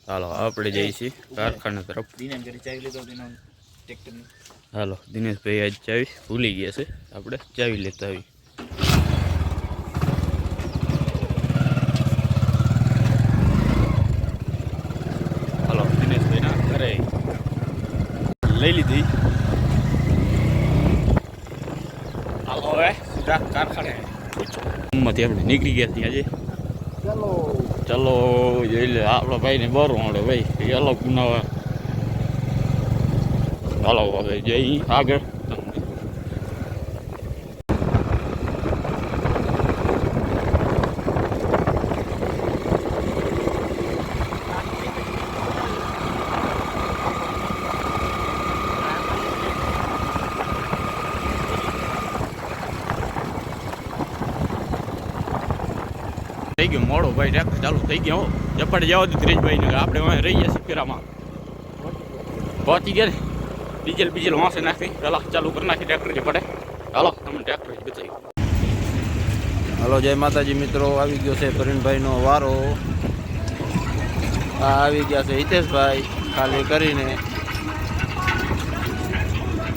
હાલો આપણે જઈએ છીએ કારખાના તરફ. હાલો દિનેશભાઈ આજ ચાવી ભૂલી ગયા છે, આપણે ચાવી લેતા આવી. હાલો દિનેશભાઈ ના ઘરે લઈ લીધી. હાલો હવે સીધા કારખાને માંથી આપણે નીકળી ગયા ત્યાં આજે. ચલો જોઈ લે આપણા ભાઈને બરું મળે ભાઈ અલગ બનાવવા. હાલો હવે જઈ આગળ. થઈ ગયું મોડો ભાઈ, ટ્રેક્ટર ચાલુ થઈ ગયા. હો જપાડે જવા દઉં ત્રીજભાઈ ને આપણે વાંહે રહી ગયા સિપેરામાં પહોંચી ગયા ને. ડીઝલ વાંસે નાખી પેલા ચાલુ કરી નાખી ટ્રેક્ટર જપાડે. હાલો તમને ટ્રેક્ટર જ બતાવી. હાલો જય માતાજી મિત્રો, આવી ગયો છે પરિણભાઈનો વારો. આ આવી ગયા છે હિતેશભાઈ ખાલી કરીને.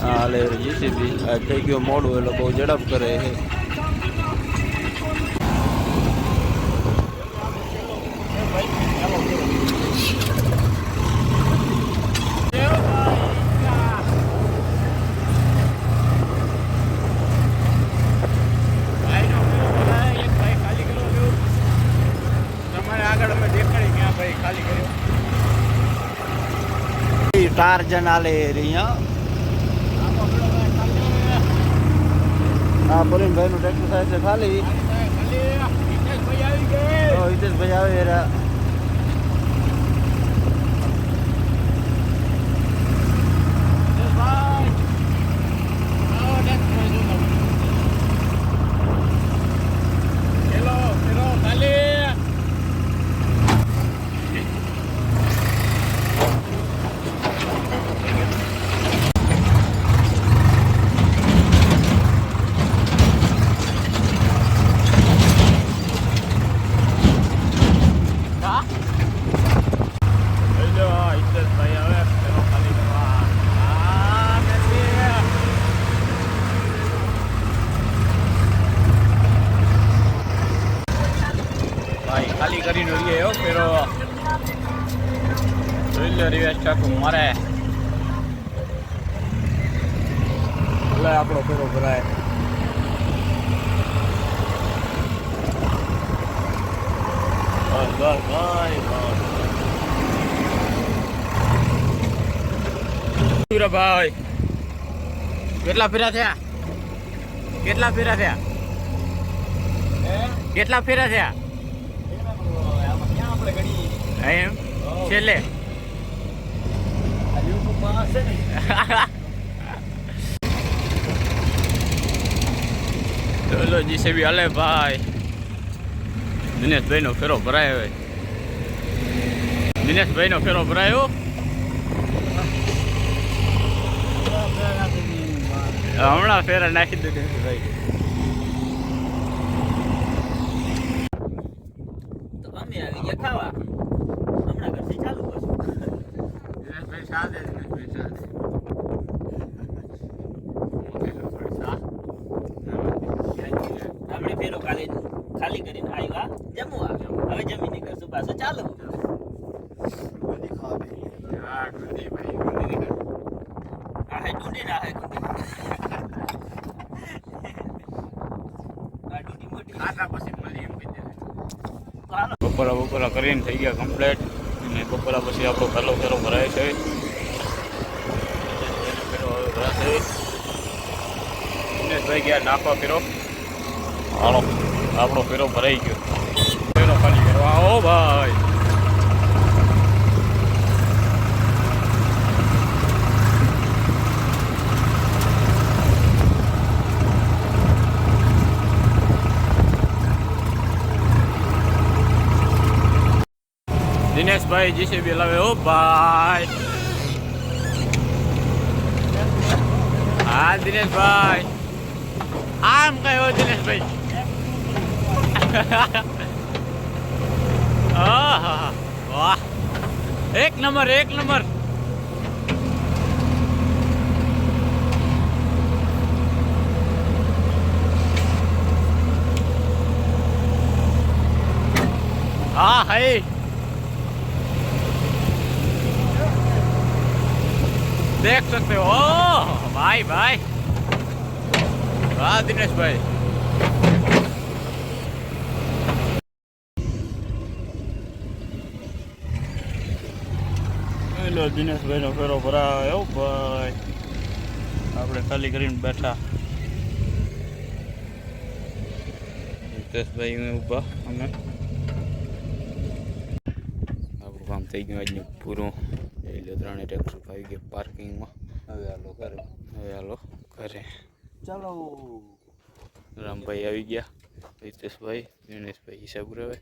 હા લે જીસીબી આ થઈ ગયો મોડું એટલે બહુ ઝડપ કરે છે. टार्जन आले रिया हाँ परिण भाई નું ટ્રેક્ટર થાય છે ખાલી. હિતેશભાઈ આવે રા. ખાલી કરીને રહ્યો pero જોઈ લે રિવેશ ટાકુ મારે લે આપણો પેરો ભરાય. ભાઈ કેટલા ફેરા થયા? કેટલા ફેરા થયા? કેટલા ફેરા થયા એમ છેલ્લે? ચલો જીસીબી હાલે ભાઈ. દિનેશભાઈ નો ફેરો ભરાય. હવે દિનેશભાઈ નો ફેરો ભરાયો. હમણાં ફેરા નાખી દે ભાઈ. તો અમે આવી ગયા ખાવા. હમણાં ઘરથી ચાલુ કરશું. દિનેશભાઈ સાદે આપણે ફેરો ખાલી કરીને આવ્યા જમવા. હવે જમીને કરશું પાછું ચાલુ. બપોરા કરીને થઈ ગયા કમ્પ્લીટ. અને બપોરા પછી આપણો પહેલો ફેરો ભરાય છે. દિનેશભાઈ ગયા નાખવા ફેરો. હાલો આપણો ફેરો ભરાઈ ગયો. ફેરો ખાલી કરવા આવો ભાઈ. દિનેશભાઈ જીસીબી લાવે. ઓ ભાઈ હા દિનેશભાઈ આમ કયો દિનેશભાઈ એક નંબર એક નંબર. हाँ है देख सकते हो. ओ भाई भाई वाह दिनेश भाई. હેલો દિનેશભાઈ નો ફેરો ભરાયો ભાઈ. આપણે ખાલી કરીને બેઠા. દિનેશભાઈ ઊભા અમે. આપણું કામ થઈ ગયું આજનું પૂરું. એટલે ત્રણે ટ્રેક્ટર આવી ગયા પાર્કિંગમાં. હવે હાલો ઘરે ચાલો. રામભાઈ આવી ગયા, રિતેશભાઈ, દિનેશભાઈ હિસાબ કરાવે.